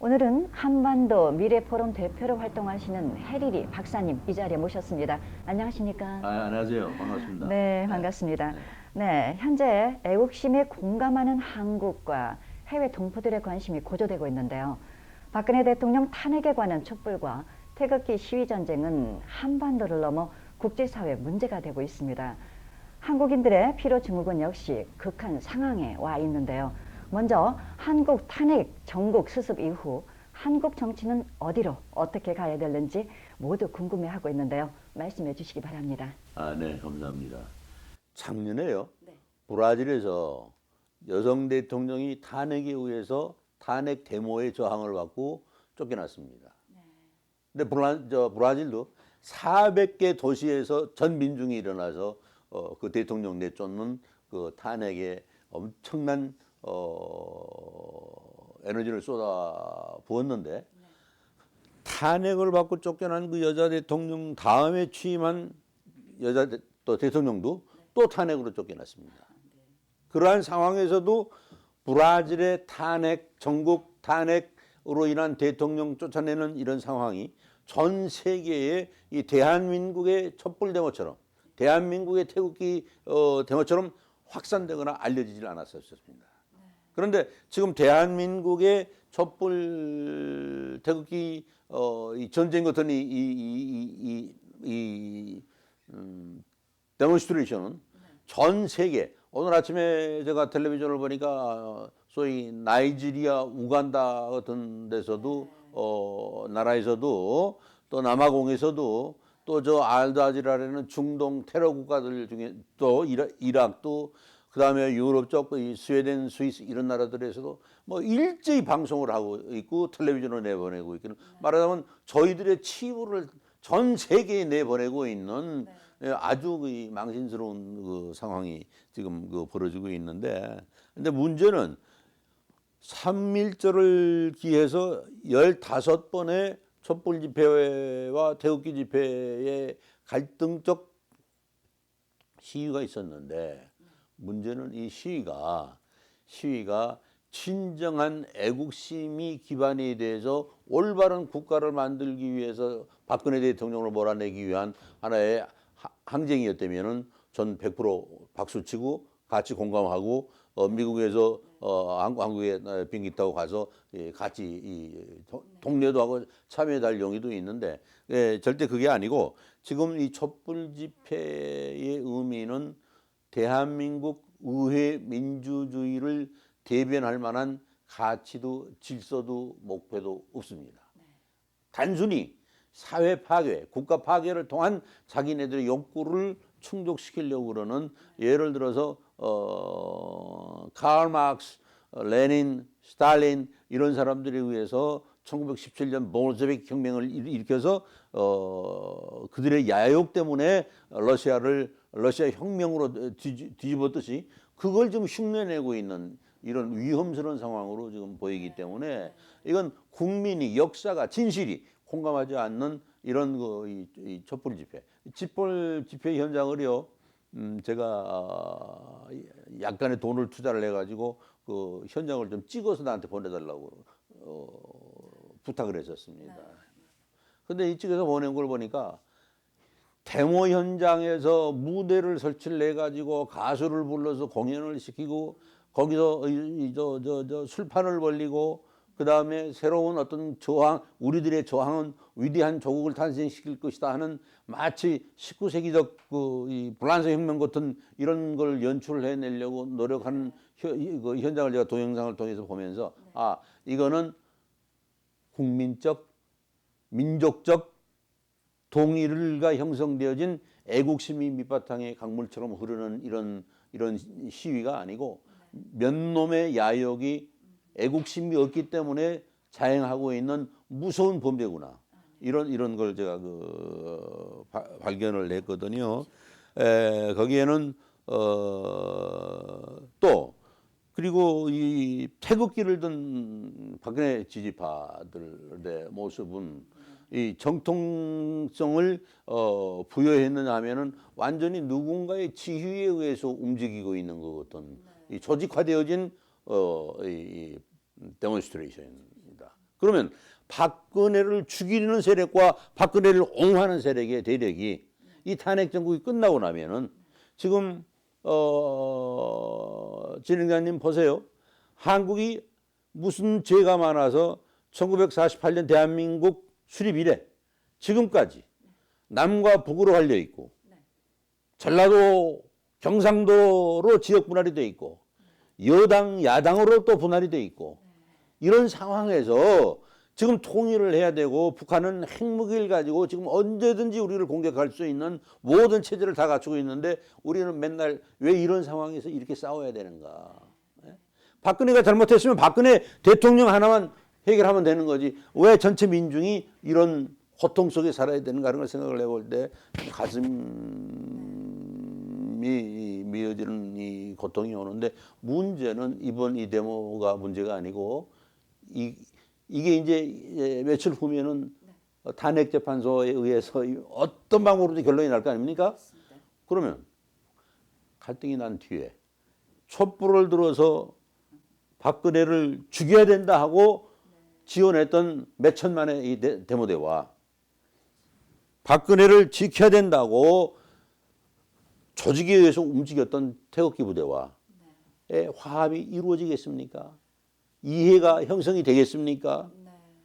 오늘은 한반도 미래포럼 대표로 활동하시는 해리리 박사님 이 자리에 모셨습니다. 안녕하십니까? 안녕하세요. 반갑습니다. 네, 반갑습니다. 네. 네, 현재 애국심에 공감하는 한국과 해외 동포들의 관심이 고조되고 있는데요. 박근혜 대통령 탄핵에 관한 촛불과 태극기 시위 전쟁은 한반도를 넘어 국제사회 문제가 되고 있습니다. 한국인들의 피로 증후군 역시 극한 상황에 와 있는데요. 먼저 한국 탄핵 전국 수습 이후 한국 정치는 어디로 어떻게 가야 되는지 모두 궁금해하고 있는데요. 말씀해 주시기 바랍니다. 네, 감사합니다. 작년에요. 네. 브라질에서 여성 대통령이 탄핵에 의해서 탄핵 데모에 저항을 받고 쫓겨났습니다. 근데 브라질도 400개 도시에서 전 민중이 일어나서 그 대통령 내쫓는 그 탄핵에 엄청난 에너지를 쏟아 부었는데 탄핵을 받고 쫓겨난 그 여자 대통령 다음에 취임한 여자 또 대통령도 또 탄핵으로 쫓겨났습니다. 그러한 상황에서도 브라질의 탄핵, 전국 탄핵으로 인한 대통령 쫓아내는 이런 상황이 전 세계의 이 대한민국의 촛불 데모처럼 대한민국의 태극기 데모처럼 확산되거나 알려지질 않았었습니다. 그런데 지금 대한민국의 촛불 태극기 이 전쟁 같은 이 데몬스트레이션은 전 세계 오늘 아침에 제가 텔레비전을 보니까 소위 나이지리아, 우간다 같은 데서도 나라에서도 또 남아공에서도 또 저 알자지라라는 중동 테러 국가들 중에 또 이락도 그다음에 유럽 쪽 스웨덴, 스위스 이런 나라들에서도 뭐 일제히 방송을 하고 있고 텔레비전을 내보내고 있기는 말하자면 저희들의 치부를 전 세계에 내보내고 있는 아주 그 망신스러운 그 상황이 지금 그 벌어지고 있는데 근데 문제는 3.1절을 기해서 15번의 촛불 집회와 태극기 집회의 갈등적 시위가 있었는데 문제는 이 시위가 진정한 애국심이 기반이 돼서 올바른 국가를 만들기 위해서 박근혜 대통령을 몰아내기 위한 하나의 항쟁이었다면은 전 100% 박수치고 같이 공감하고 미국에서 한국에 비행기 타고 가서 같이 동료도 하고 참여할 용의도 있는데 절대 그게 아니고 지금 이 촛불 집회의 의미는 대한민국 의회 민주주의를 대변할 만한 가치도 질서도 목표도 없습니다. 단순히 사회 파괴, 국가 파괴를 통한 자기네들의 욕구를 충족시키려고 그러는 예를 들어서 칼 마크스, 레닌, 스탈린 이런 사람들에 의해서 1917년 볼셰비크 혁명을 일으켜서 그들의 야욕 때문에 러시아 혁명으로 뒤집었듯이 그걸 좀 흉내내고 있는 이런 위험스러운 상황으로 지금 보이기 때문에 이건 국민이 역사가 진실이 공감하지 않는 이런 이 촛불 집회 현장을요. 제가 약간의 돈을 투자를 해가지고 그 현장을 좀 찍어서 나한테 보내달라고 부탁을 했었습니다. 근데 이쪽에서 보낸 걸 보니까 데모 현장에서 무대를 설치를 해가지고 가수를 불러서 공연을 시키고 거기서 술판을 벌리고 그 다음에 새로운 어떤 저항, 우리들의 저항은 위대한 조국을 탄생시킬 것이다 하는 마치 19세기적 이 불란서 혁명 같은 이런 걸 연출을 해내려고 노력하는 그 현장을 제가 동영상을 통해서 보면서 이거는 국민적, 민족적 동일가 형성되어진 애국심이 밑바탕에 강물처럼 흐르는 이런 시위가 아니고 몇 놈의 야욕이 애국심이 없기 때문에 자행하고 있는 무서운 범죄구나. 이런 걸 제가 발견을 했거든요. 거기에는 또 그리고 이 태극기를 든 박근혜 지지파들의 모습은 이 정통성을 부여했느냐 하면은 완전히 누군가의 지휘에 의해서 움직이고 있는 것 같은 이 조직화되어진 이 데몬스트레이션입니다. 그러면 박근혜를 죽이는 세력과 박근혜를 옹호하는 세력의 대력이 이 탄핵 정국이 끝나고 나면은 지금 진행자님 보세요. 한국이 무슨 죄가 많아서 1948년 대한민국 수립 이래 지금까지 남과 북으로 갈려 있고 전라도 경상도로 지역 분할이 돼 있고 여당 야당으로 또 분할이 돼 있고 이런 상황에서 지금 통일을 해야 되고 북한은 핵무기를 가지고 지금 언제든지 우리를 공격할 수 있는 모든 체제를 다 갖추고 있는데 우리는 맨날 왜 이런 상황에서 이렇게 싸워야 되는가. 박근혜가 잘못했으면 박근혜 대통령 하나만 해결하면 되는 거지 왜 전체 민중이 이런 고통 속에 살아야 되는가 하는 걸 생각을 해볼 때 가슴이 미어지는 이 고통이 오는데 문제는 이번 이 데모가 문제가 아니고 이게 이제 며칠 후면은 탄핵재판소에 의해서 어떤 방법으로든 결론이 날 거 아닙니까? 그러면 갈등이 난 뒤에 촛불을 들어서 박근혜를 죽여야 된다 하고 지원했던 몇 천만의 이 데모대와 박근혜를 지켜야 된다고 조직에 의해서 움직였던 태극기 부대와의 화합이 이루어지겠습니까? 이해가 형성이 되겠습니까?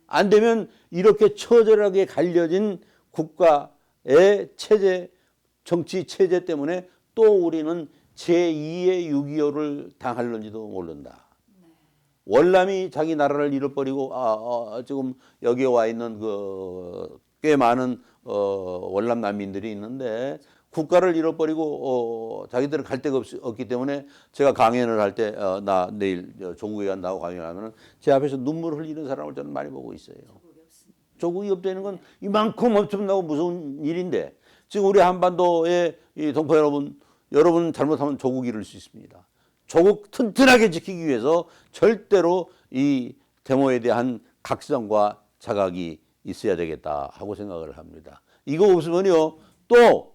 안 되면 이렇게 처절하게 갈려진 국가의 체제, 정치 체제 때문에 또 우리는 제2의 6.25를 당할는지도 모른다. 월남이 자기 나라를 잃어버리고 지금 여기에 와 있는 꽤 많은 월남 난민들이 있는데 국가를 잃어버리고 자기들은 갈 데가 없기 때문에 제가 강연을 할 때 나 내일 조국에 간다고 강연하면 제 앞에서 눈물을 흘리는 사람을 저는 많이 보고 있어요. 조국이 없다는 건 이만큼 엄청나고 무서운 일인데 지금 우리 한반도의 이 동포 여러분 잘못하면 조국 잃을 수 있습니다. 조국 튼튼하게 지키기 위해서 절대로 이 데모에 대한 각성과 자각이 있어야 되겠다 하고 생각을 합니다. 이거 없으면요 또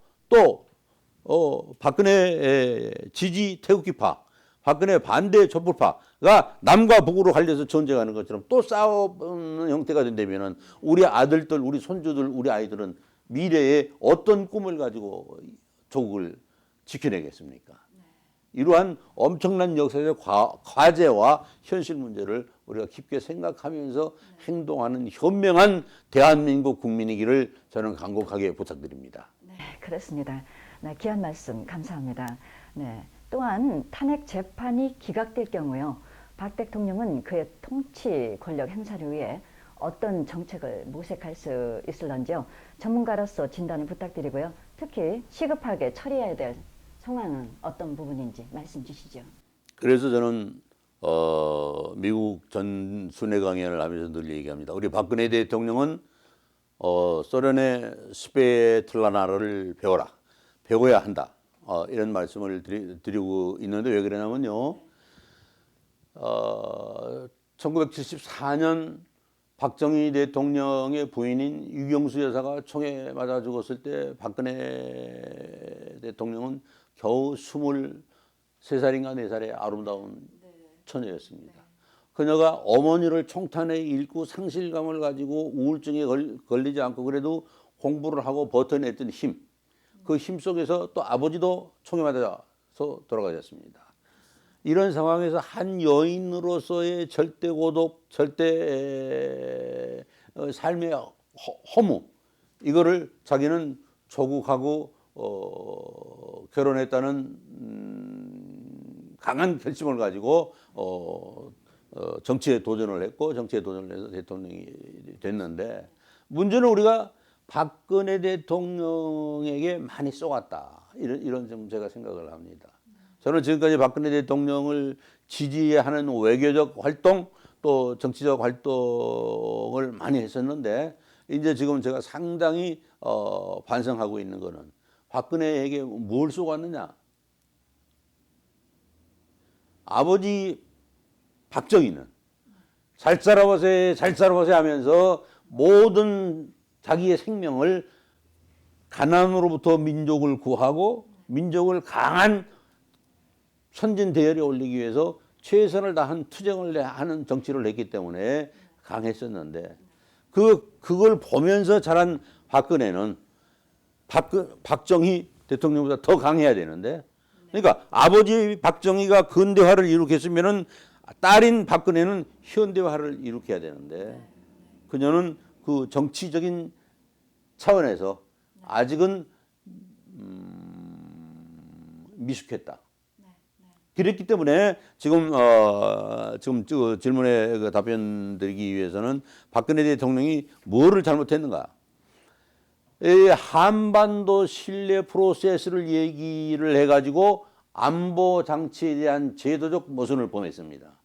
박근혜 지지 태극기파, 박근혜 반대 촛불파가 남과 북으로 갈려서 전쟁하는 것처럼 또 싸우는 형태가 된다면은 우리 아들들, 우리 손주들, 우리 아이들은 미래에 어떤 꿈을 가지고 조국을 지켜내겠습니까? 이러한 엄청난 역사적 과제와 현실 문제를 우리가 깊게 생각하면서 행동하는 현명한 대한민국 국민이기를 저는 간곡하게 부탁드립니다. 네, 그렇습니다. 네, 귀한 말씀 감사합니다. 네, 또한 탄핵 재판이 기각될 경우요, 박 대통령은 그의 통치 권력 행사를 위해 어떤 정책을 모색할 수 있을런지요. 전문가로서 진단을 부탁드리고요. 특히 시급하게 처리해야 될 상황은 어떤 부분인지 말씀 주시죠. 그래서 저는 미국 전 순회 강연을 하면서 늘 얘기합니다. 우리 박근혜 대통령은 소련의 스베틀라나를 배워야 한다. 이런 말씀을 드리고 있는데 왜 그러냐면요. 1974년 박정희 대통령의 부인인 유경수 여사가 총에 맞아 죽었을 때 박근혜 대통령은 겨우 23살인가 4살의 아름다운 처녀였습니다. 그녀가 어머니를 총탄에 잃고 상실감을 가지고 우울증에 걸리지 않고 그래도 공부를 하고 버텨냈던 힘, 그 힘 속에서 또 아버지도 총에 맞아서 돌아가셨습니다. 이런 상황에서 한 여인으로서의 절대 고독, 절대 삶의 허무, 이거를 자기는 조국하고 결혼했다는 강한 결심을 가지고 정치에 도전을 했고 정치에 도전을 해서 대통령이 됐는데 문제는 우리가 박근혜 대통령에게 많이 쏘았다. 이런 좀 제가 생각을 합니다. 저는 지금까지 박근혜 대통령을 지지하는 외교적 활동 또 정치적 활동을 많이 했었는데 이제 지금 제가 상당히 반성하고 있는 거는 박근혜에게 뭘 쏘았느냐. 아버지 박정희는 잘 살아보세 하면서 모든 자기의 생명을 가난으로부터 민족을 구하고 민족을 강한 선진 대열에 올리기 위해서 최선을 다한 투쟁을 하는 정치를 했기 때문에 강했었는데 그걸 보면서 자란 박근혜는 박정희 대통령보다 더 강해야 되는데, 그러니까 아버지 박정희가 근대화를 일으켰으면은 딸인 박근혜는 현대화를 일으켜야 되는데, 그녀는 그 정치적인 차원에서 아직은 미숙했다. 그랬기 때문에 지금 질문에 그 답변 드리기 위해서는 박근혜 대통령이 뭐를 잘못했는가? 이 한반도 신뢰 프로세스를 얘기를 해가지고 안보 장치에 대한 제도적 모순을 범했습니다.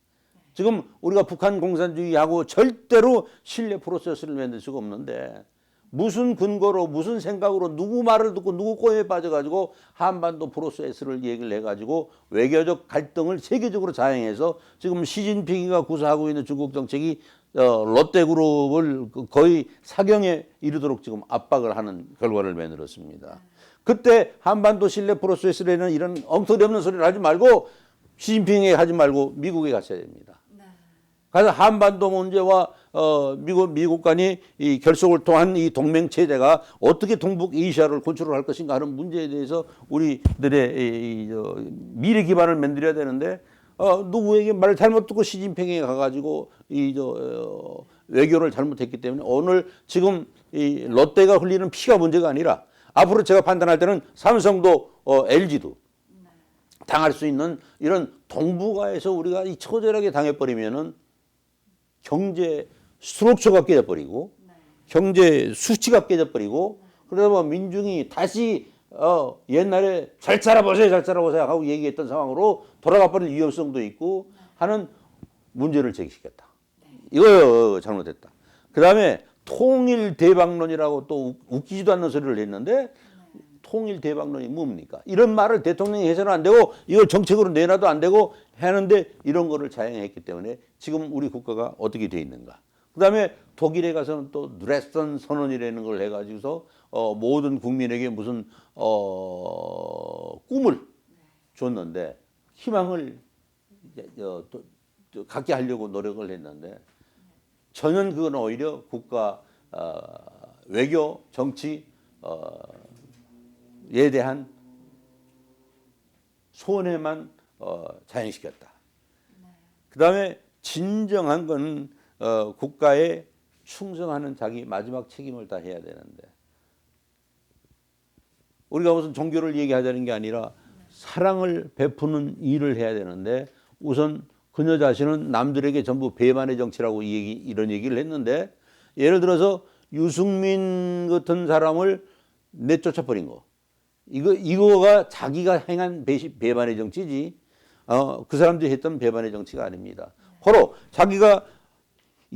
지금 우리가 북한 공산주의하고 절대로 신뢰 프로세스를 만들 수가 없는데, 무슨 근거로 무슨 생각으로 누구 말을 듣고 누구 꼬임에 빠져가지고 한반도 프로세스를 얘기를 해가지고 외교적 갈등을 세계적으로 자행해서 지금 시진핑이가 구사하고 있는 중국 정책이 롯데그룹을 거의 사경에 이르도록 지금 압박을 하는 결과를 만들었습니다. 그때 한반도 신뢰 프로세스라는 이런 엉터리 없는 소리를 하지 말고 시진핑에게 하지 말고 미국에 갔어야 됩니다. 그래서 한반도 문제와 미국 간이 이 결속을 통한 이 동맹 체제가 어떻게 동북 아시아를 컨트롤할 것인가 하는 문제에 대해서 우리들의 미래 기반을 만들어야 되는데, 누구에게 말을 잘못 듣고 시진핑에 가가지고 외교를 잘못했기 때문에 오늘 지금 이 롯데가 흘리는 피가 문제가 아니라, 앞으로 제가 판단할 때는 삼성도 LG도 당할 수 있는 이런 동북아에서 우리가 이 처절하게 당해버리면은 경제 수록처가 깨져버리고, 경제 수치가 깨져버리고, 그러다 보면 민중이 다시 옛날에 잘 살아보세요, 잘 살아보세요 하고 얘기했던 상황으로 돌아가 버릴 위험성도 있고 하는 문제를 제기시켰다. 이거 잘못했다. 그 다음에 통일 대박론이라고 또 웃기지도 않는 소리를 했는데, 통일 대박론이 뭡니까? 이런 말을 대통령이 해서는 안 되고 이걸 정책으로 내놔도 안 되고 하는데, 이런 거를 자행했기 때문에 지금 우리 국가가 어떻게 돼 있는가. 그 다음에 독일에 가서는 또 누레스턴 선언이라는 걸 해가지고서 모든 국민에게 무슨 꿈을 줬는데, 희망을 갖게 하려고 노력을 했는데, 전혀 그건 오히려 국가 외교 정치 에 대한 손해만 자행시켰다. 그 다음에 진정한 건 국가에 충성하는 자기 마지막 책임을 다 해야 되는데, 우리가 무슨 종교를 얘기하자는 게 아니라 사랑을 베푸는 일을 해야 되는데, 우선 그녀 자신은 남들에게 전부 배반의 정치라고 이런 얘기를 했는데, 예를 들어서 유승민 같은 사람을 내쫓아 버린 거, 이거가 자기가 행한 배반의 정치지, 그 사람들이 했던 배반의 정치가 아닙니다. 바로 자기가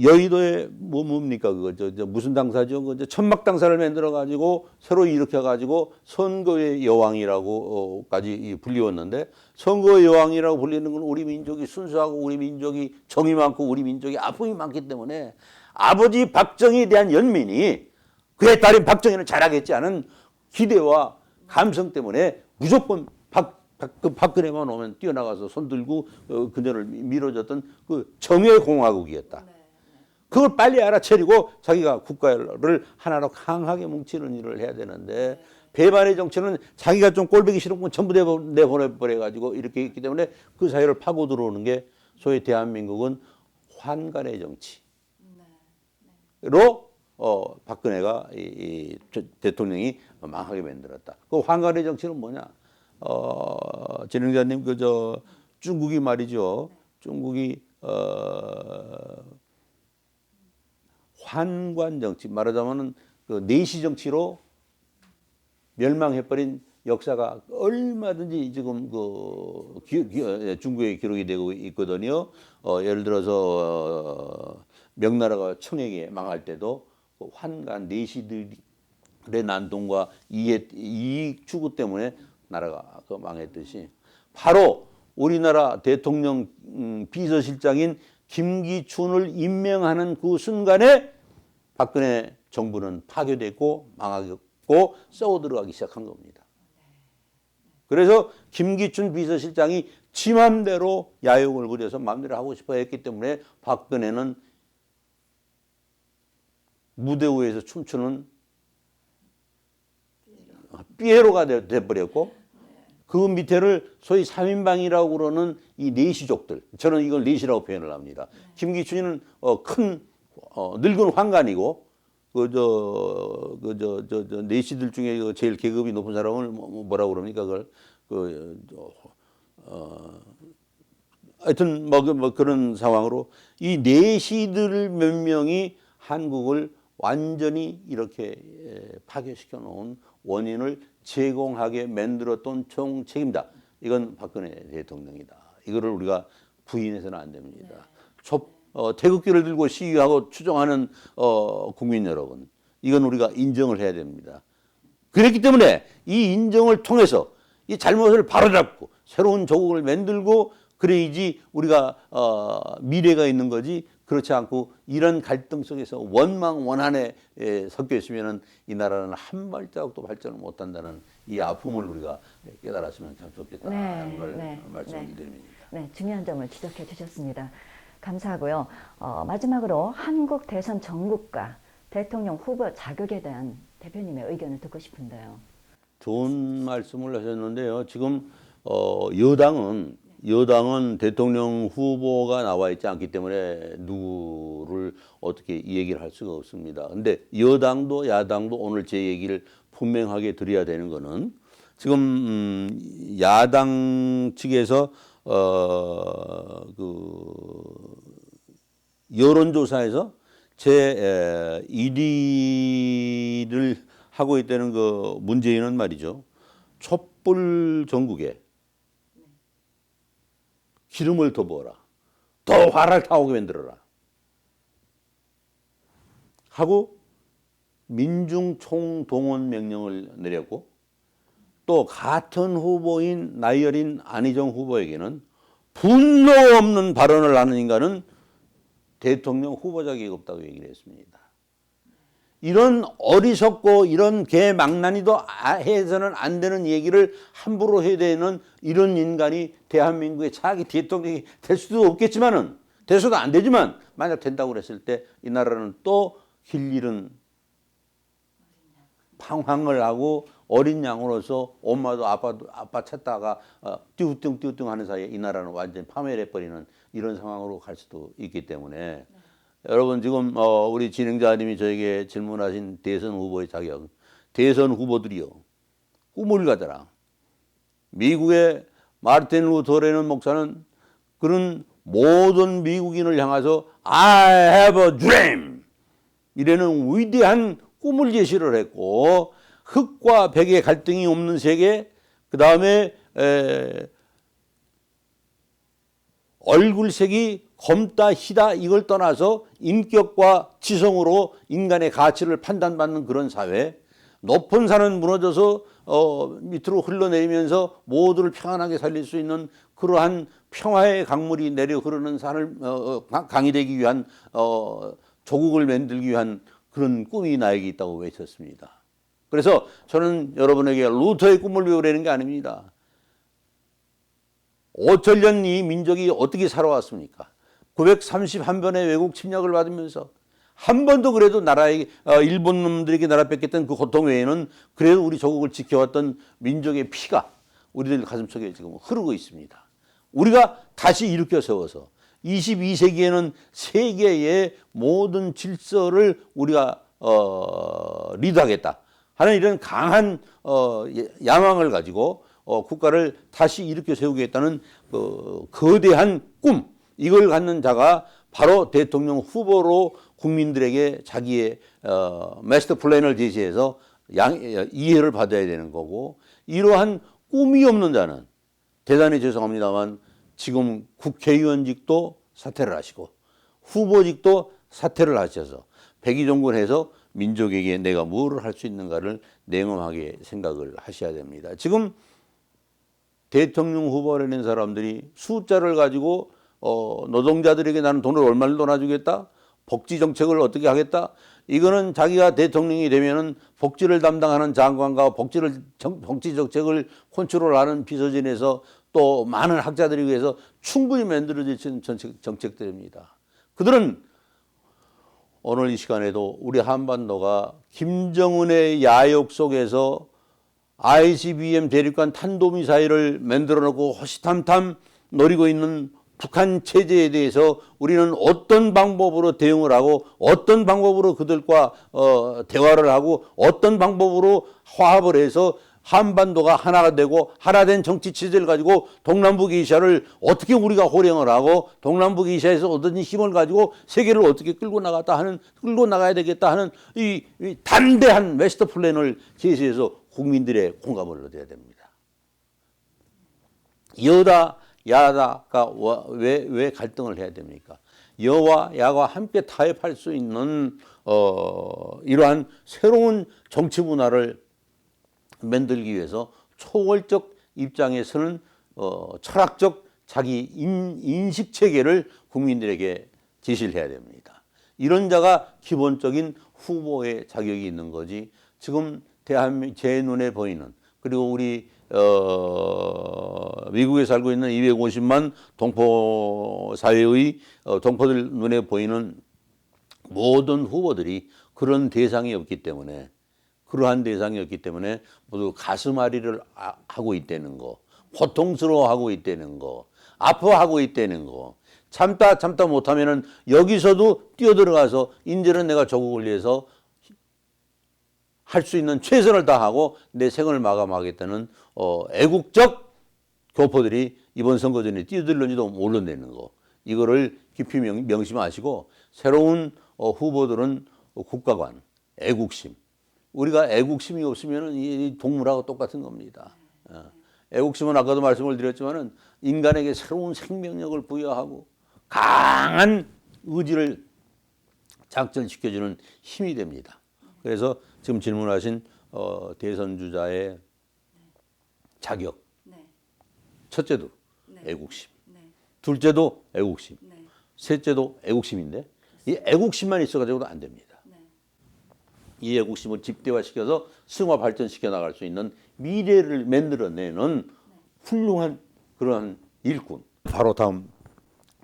여의도에 뭡니까 그거 무슨 당사죠? 그 천막 당사를 만들어 가지고 새로 일으켜 가지고 선거의 여왕이라고까지 불리웠는데, 선거의 여왕이라고 불리는 건 우리 민족이 순수하고 우리 민족이 정이 많고 우리 민족이 아픔이 많기 때문에 아버지 박정희에 대한 연민이 그의 딸인 박정희는 잘하겠지 않은 기대와 감성 때문에 무조건 박근혜만 오면 뛰어나가서 손들고 그녀를 밀어줬던 그 정예공화국이었다. 그걸 빨리 알아차리고 자기가 국가를 하나로 강하게 뭉치는 일을 해야 되는데, 배반의 정치는 자기가 좀 꼴보기 싫은 건 전부 내보내버려가지고 이렇게 했기 때문에 그 사회를 파고 들어오는 게 소위 대한민국은 환관의 정치로 박근혜가 이 대통령이 망하게 만들었다. 그 환관의 정치는 뭐냐? 진행자님 중국이 말이죠. 중국이 환관 정치, 말하자면은 그 내시 정치로 멸망해버린 역사가 얼마든지 지금 중국에 기록이 되고 있거든요. 예를 들어서 명나라가 청해에 망할 때도 그 환관 내시들의 난동과 이익 추구 때문에 나라가 망했듯이, 바로 우리나라 대통령 비서실장인 김기춘을 임명하는 그 순간에 박근혜 정부는 파괴됐고 망하고 썩어 들어가기 시작한 겁니다. 그래서 김기춘 비서실장이 지 맘대로 야욕을 부려서 마음대로 하고 싶어 했기 때문에 박근혜는 무대 위에서 춤추는 피에로가 돼버렸고, 그 밑에를 소위 3인방이라고 그러는 이 내시족들, 저는 이걸 내시라고 표현을 합니다. 김기춘이는 큰 늙은 황간이고, 내시들 중에 제일 계급이 높은 사람을 뭐라고 그럽니까? 하여튼 뭐 그런 상황으로 이 내시들 몇 명이 한국을 완전히 이렇게 파괴시켜 놓은 원인을 제공하게 만들었던 총 책임다. 이건 박근혜 대통령이다. 이거를 우리가 부인해서는 안 됩니다. 태극기를 들고 시위하고 추종하는 국민 여러분, 이건 우리가 인정을 해야 됩니다. 그렇기 때문에 이 인정을 통해서 이 잘못을 바로잡고 새로운 조국을 만들고 그래야지 우리가 미래가 있는 거지. 그렇지 않고 이런 갈등 속에서 원망원한에 섞여 있으면은 이 나라는 한 발자국도 발전을 못한다는 이 아픔을 우리가 깨달았으면 참 좋겠다는 걸 말씀을 드립니다. 네, 중요한 점을 지적해 주셨습니다. 감사하고요. 마지막으로 한국 대선 정국과 대통령 후보 자격에 대한 대표님의 의견을 듣고 싶은데요. 좋은 말씀을 하셨는데요. 지금 여당은 대통령 후보가 나와 있지 않기 때문에 누구를 어떻게 얘기를 할 수가 없습니다. 근데 여당도 야당도 오늘 제 얘기를 분명하게 드려야 되는 거는, 지금 야당 측에서 여론조사에서 제 1위를 하고 있다는 그 문재인은 말이죠. 촛불 전국에 기름을 더 부어라. 더 화를 타오게 만들어라. 하고 민중 총동원 명령을 내렸고, 또 같은 후보인 나이어린 안희정 후보에게는 분노 없는 발언을 하는 인간은 대통령 후보 자격이 없다고 얘기를 했습니다. 이런 어리석고 이런 개망나니도 해서는 안 되는 얘기를 함부로 해야 되는 이런 인간이 대한민국의 차기 대통령이 될 수도 없겠지만은, 돼서도 안 되지만 만약 된다고 그랬을 때 이 나라는 또 길 잃은 방황을 하고 어린 양으로서 엄마도 아빠 찾다가 띠우뚱 하는 사이에 이 나라는 완전히 파멸해버리는 이런 상황으로 갈 수도 있기 때문에, 여러분 지금 우리 진행자님이 저에게 질문하신 대선 후보의 자격, 대선 후보들이요, 꿈을 가져라. 미국의 마르틴 루터라는 목사는 그런 모든 미국인을 향해서 I have a dream 이라는 위대한 꿈을 제시를 했고, 흑과 백의 갈등이 없는 세계, 그 다음에 얼굴색이 검다 희다 이걸 떠나서 인격과 지성으로 인간의 가치를 판단받는 그런 사회, 높은 산은 무너져서 밑으로 흘러내리면서 모두를 평안하게 살릴 수 있는 그러한 평화의 강물이 내려 흐르는 산을 강이 되기 위한 조국을 만들기 위한 그런 꿈이 나에게 있다고 외쳤습니다. 그래서 저는 여러분에게 루터의 꿈을 배우라는 게 아닙니다. 5천년 이 민족이 어떻게 살아왔습니까? 931번의 외국 침략을 받으면서 한 번도 그래도 나라에 일본 놈들에게 나라 뺏겼던 그 고통 외에는 그래도 우리 조국을 지켜왔던 민족의 피가 우리들 가슴속에 지금 흐르고 있습니다. 우리가 다시 일으켜 세워서 22세기에는 세계의 모든 질서를 우리가 리드하겠다 하는 이런 강한 야망을 가지고 국가를 다시 일으켜 세우겠다는 거대한 꿈, 이걸 갖는 자가 바로 대통령 후보로 국민들에게 자기의 마스터 플랜을 제시해서 이해를 받아야 되는 거고, 이러한 꿈이 없는 자는 대단히 죄송합니다만 지금 국회의원직도 사퇴를 하시고 후보직도 사퇴를 하셔서 백의종군해서 민족에게 내가 무엇을 할 수 있는가를 냉엄하게 생각을 하셔야 됩니다. 지금 대통령 후보라는 사람들이 숫자를 가지고 노동자들에게 나는 돈을 얼마를 도와주겠다, 복지 정책을 어떻게 하겠다, 이거는 자기가 대통령이 되면은 복지를 담당하는 장관과 복지 정책을 컨트롤하는 비서진에서 또 많은 학자들이 위해서 충분히 만들어진 정책들입니다. 그들은 오늘 이 시간에도 우리 한반도가 김정은의 야욕 속에서 ICBM 대륙간 탄도미사일을 만들어 놓고 호시탐탐 노리고 있는 북한 체제에 대해서 우리는 어떤 방법으로 대응을 하고 어떤 방법으로 그들과 대화를 하고 어떤 방법으로 화합을 해서 한반도가 하나가 되고 하나 된 정치 체제를 가지고 동남북아시아를 어떻게 우리가 호령을 하고 동남북아시아에서 어떤 힘을 가지고 세계를 어떻게 끌고 나가야 되겠다 하는 이 담대한 마스터 플랜을 제시해서 국민들의 공감을 얻어야 됩니다. 여다 야다가 왜 갈등을 해야 됩니까? 여와 야가 함께 타협할 수 있는 이러한 새로운 정치 문화를 만들기 위해서 초월적 입장에서는 철학적 자기 인식 체계를 국민들에게 제시를 해야 됩니다. 이런 자가 기본적인 후보의 자격이 있는 거지. 지금 제 눈에 보이는, 그리고 우리 미국에 살고 있는 250만 동포 사회의 동포들 눈에 보이는 모든 후보들이 그런 대상이었기 때문에, 그러한 대상이었기 때문에 모두 가슴앓이를 하고 있다는 거, 고통스러워하고 있다는 거, 아파하고 있다는 거, 참다 못하면은 여기서도 뛰어들어가서 이제는 내가 조국을 위해서 할 수 있는 최선을 다하고 내 생을 마감하겠다는 애국적 교포들이 이번 선거 전에 뛰어들는지도 모른다는 거. 이거를 깊이 명심하시고 새로운 후보들은 국가관, 애국심. 우리가 애국심이 없으면 이 동물하고 똑같은 겁니다. 애국심은 아까도 말씀을 드렸지만은 인간에게 새로운 생명력을 부여하고 강한 의지를 작전시켜주는 힘이 됩니다. 그래서 지금 질문하신 대선 주자의 자격, 첫째도 애국심, 둘째도 애국심, 셋째도 애국심인데 이 애국심만 있어가지고도 안 됩니다. 이 애국심을 집대화시켜서 승화 발전시켜 나갈 수 있는 미래를 만들어내는 훌륭한 그러한 일꾼, 바로 다음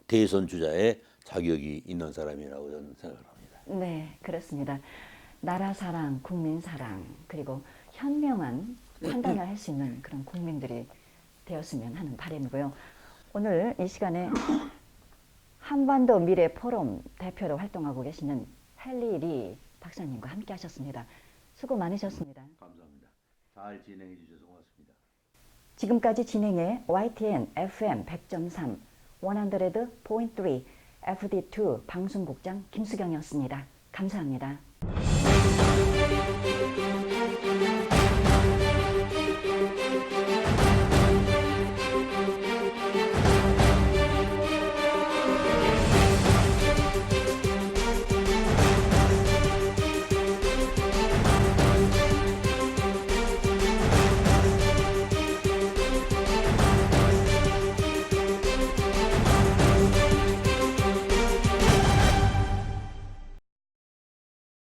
대선 주자의 자격이 있는 사람이라고 저는 생각을 합니다. 네, 그렇습니다. 나라 사랑, 국민 사랑, 그리고 현명한 판단을 할 수 있는 그런 국민들이 되었으면 하는 바람이고요. 오늘 이 시간에 한반도 미래 포럼 대표로 활동하고 계시는 헨리 리 박사님과 함께 하셨습니다. 수고 많으셨습니다. 감사합니다. 잘 진행해 주셔서 고맙습니다. 지금까지 진행해 YTN FM 100.3 100.3 FD2 방송국장 김수경이었습니다. 감사합니다.